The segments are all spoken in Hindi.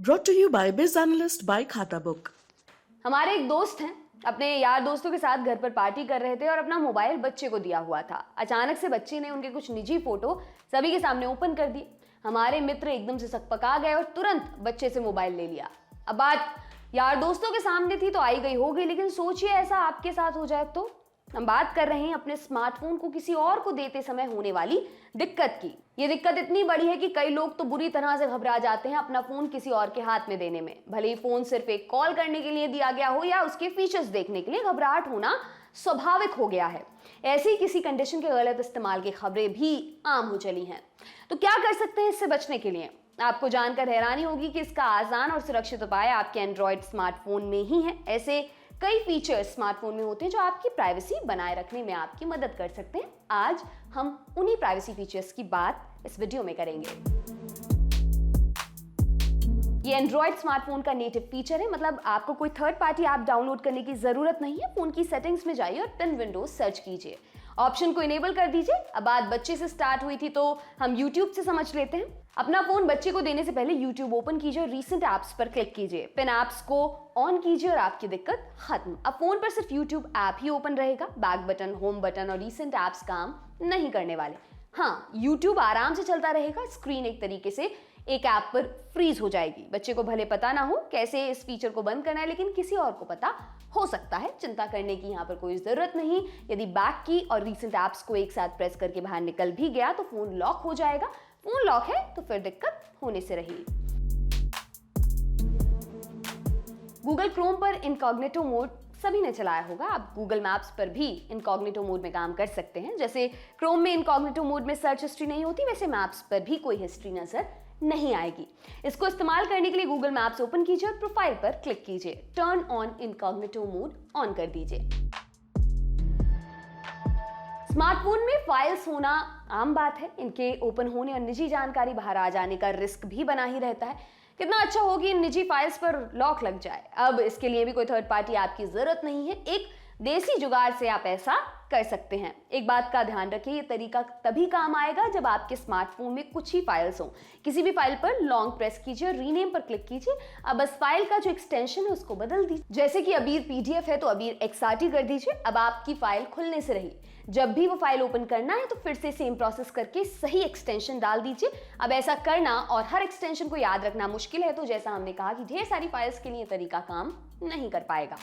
Brought to you by Biz Analyst by खाता बुक। हमारे एक दोस्त हैं, अपने यार दोस्तों के साथ घर पर पार्टी कर रहे थे और अपना मोबाइल बच्चे को दिया हुआ था। अचानक से बच्चे ने उनके कुछ निजी फोटो सभी के सामने ओपन कर दिए। हमारे मित्र एकदम से सकपका गए और तुरंत बच्चे से मोबाइल ले लिया। अब बात यार दोस्तों के सामने थी तो आई गई हो गई, लेकिन सोचिए ऐसा आपके साथ हो जाए तो। हम बात कर रहे हैं अपने स्मार्टफोन को किसी और को देते समय होने वाली दिक्कत की। ये दिक्कत इतनी बड़ी है कि कई लोग तो बुरी तरह से घबरा जाते हैं अपना फोन किसी और के हाथ में देने में। भले ही फोन सिर्फ एक कॉल करने के लिए दिया गया हो या उसके फीचर्स देखने के लिए, घबराहट होना स्वाभाविक हो गया है। ऐसी ही किसी कंडीशन के गलत इस्तेमाल की खबरें भी आम हो चली हैं। तो क्या कर सकते हैं इससे बचने के लिए? आपको जानकर हैरानी होगी कि इसका आसान और सुरक्षित उपाय आपके एंड्रॉयड स्मार्टफोन में ही है। ऐसे कई फीचर्स स्मार्टफोन में होते हैं जो आपकी प्राइवेसी बनाए रखने में आपकी मदद कर सकते हैं। आज हम उन्हीं प्राइवेसी फीचर्स की बात इस वीडियो में करेंगे। ये एंड्रॉयड स्मार्टफोन का नेटिव फीचर है, मतलब आपको कोई थर्ड पार्टी ऐप डाउनलोड करने की जरूरत नहीं है। फोन की सेटिंग्स में जाइए और पिन विंडो सर्च कीजिए, ऑप्शन को इनेबल कर दीजिए। अब बात बच्चे से स्टार्ट हुई थी तो हम YouTube से समझ लेते हैं। अपना फोन बच्चे को देने से पहले YouTube ओपन कीजिए और रीसेंट ऐप्स पर क्लिक कीजिए। पिन ऐप्स को ऑन कीजिए और आपकी दिक्कत खत्म। अब फोन पर सिर्फ YouTube ऐप ही ओपन रहेगा। बैक बटन, होम बटन और रीसेंट ऐप्स काम नहीं करने वाले। हाँ, YouTube आराम से चलता रहेगा। स्क्रीन एक तरीके से एक ऐप पर फ्रीज हो जाएगी। बच्चे को भले पता ना हो कैसे इस फीचर को बंद करना है, लेकिन किसी और को पता हो सकता है। चिंता करने की यहाँ पर कोई जरूरत नहीं। यदि बैक की और रीसेंट ऐप्स को एक साथ प्रेस करके बाहर निकल भी गया तो फोन लॉक हो जाएगा। फोन लॉक है तो फिर दिक्कत होने से रही। गूगल क्रोम पर इनकॉग्निटो मोड सभी ने चलाया होगा। आप गूगल मैप्स पर भी इनकॉग्निटो मोड में काम कर सकते हैं। जैसे क्रोम में इनकॉग्निटो मोड में सर्च हिस्ट्री नहीं होती, वैसे मैप्स पर भी कोई हिस्ट्री नजर नहीं आएगी। इसको इस्तेमाल करने के लिए गूगल मैप्स ओपन कीजिए और प्रोफाइल पर क्लिक कीजिए। Turn on incognito mode on कर दीजिए। स्मार्टफोन में फाइल्स होना आम बात है। इनके ओपन होने और निजी जानकारी बाहर आ जाने का रिस्क भी बना ही रहता है। कितना अच्छा हो कि इन निजी फाइल्स पर लॉक लग जाए। अब इसके लिए भी कोई थर्ड पार्टी ऐप की जरूरत नहीं है। एक देसी जुगाड़ से आप ऐसा कर सकते हैं। एक बात का ध्यान रखिए, ये तरीका तभी काम आएगा जब आपके स्मार्टफोन में कुछ ही फाइल्स हों। किसी भी फाइल पर लॉन्ग प्रेस कीजिए और रीनेम पर क्लिक कीजिए। अब बस फाइल का जो एक्सटेंशन है उसको बदल दीजिए। जैसे कि अबीर PDF है तो अबीर XRT कर दीजिए। अब आपकी फाइल खुलने से रही। जब भी वो फाइल ओपन करना है तो फिर से सेम प्रोसेस करके सही एक्सटेंशन डाल दीजिए। अब ऐसा करना और हर एक्सटेंशन को याद रखना मुश्किल है, तो जैसा हमने कहा कि ढेर सारी फाइल्स के लिए तरीका काम नहीं कर पाएगा।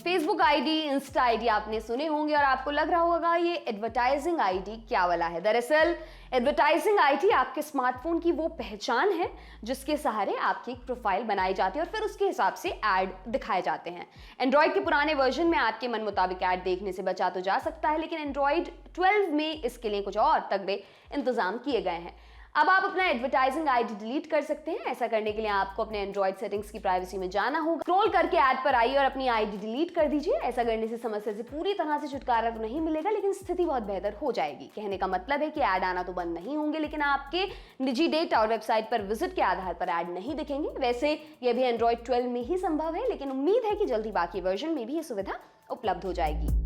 फेसबुक आईडी, इंस्टा आईडी आपने सुने होंगे और आपको लग रहा होगा ये एडवर्टाइजिंग आईडी क्या वाला है। दरअसल एडवर्टाइजिंग आईडी आपके स्मार्टफोन की वो पहचान है जिसके सहारे आपकी एक प्रोफाइल बनाई जाती है और फिर उसके हिसाब से ऐड दिखाए जाते हैं। एंड्रॉइड के पुराने वर्जन में आपके मन मुताबिक ऐड देखने से बचा तो जा सकता है, लेकिन एंड्रॉइड 12 में इसके लिए कुछ और तगड़े इंतजाम किए गए हैं। अब आप अपना एडवर्टाइजिंग आईडी डिलीट कर सकते हैं। ऐसा करने के लिए आपको अपने एंड्रॉइड सेटिंग्स की प्राइवेसी में जाना होगा। स्क्रॉल करके ऐड पर आइए और अपनी आईडी डिलीट कर दीजिए। ऐसा करने से समस्या से पूरी तरह से छुटकारा तो नहीं मिलेगा, लेकिन स्थिति बहुत बेहतर हो जाएगी। कहने का मतलब है कि ऐड आना तो बंद नहीं होंगे, लेकिन आपके निजी डेटा और वेबसाइट पर विजिट के आधार पर ऐड नहीं दिखेंगे। वैसे यह भी एंड्रॉइड 12 में ही संभव है, लेकिन उम्मीद है कि जल्दी बाकी वर्जन में भी ये सुविधा उपलब्ध हो जाएगी।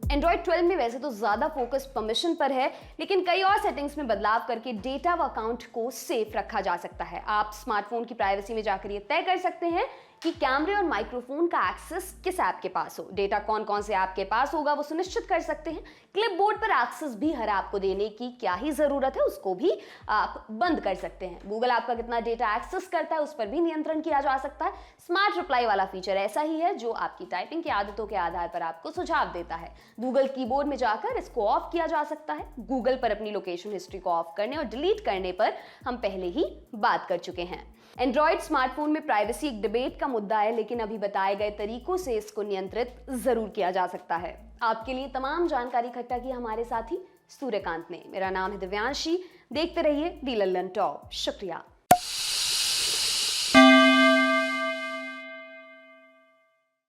एंड्रॉइड 12 में वैसे तो ज्यादा फोकस परमिशन पर है, लेकिन कई और सेटिंग्स में बदलाव करके डेटा व अकाउंट को सेफ रखा जा सकता है। आप स्मार्टफोन की प्राइवेसी में जाकर ये तय कर सकते हैं कि कैमरे और माइक्रोफोन का एक्सेस किस ऐप के पास हो। डेटा कौन कौन से ऐप के पास होगा वो सुनिश्चित कर सकते हैं। क्लिपबोर्ड पर एक्सेस भी हर ऐप को देने की क्या ही जरूरत है, उसको भी आप बंद कर सकते हैं। गूगल आपका कितना डेटा एक्सेस करता है उस पर भी नियंत्रण किया जा सकता है। स्मार्ट रिप्लाई वाला फीचर ऐसा ही है जो आपकी टाइपिंग की आदतों के आधार पर आपको सुझाव देता है। गूगल कीबोर्ड में जाकर इसको ऑफ किया जा सकता है। गूगल पर अपनी लोकेशन हिस्ट्री को ऑफ करने और डिलीट करने पर हम पहले ही बात कर चुके हैं। एंड्रॉइड स्मार्टफोन में प्राइवेसी एक डिबेट का मुद्दा है, लेकिन अभी बताए गए तरीकों से इसको नियंत्रित जरूर किया जा सकता है। आपके लिए तमाम जानकारी इकट्ठा की हमारे साथी सूर्यकांत ने। मेरा नाम है दिव्यांशी। देखते रहिए डी लल्लन टॉप। शुक्रिया।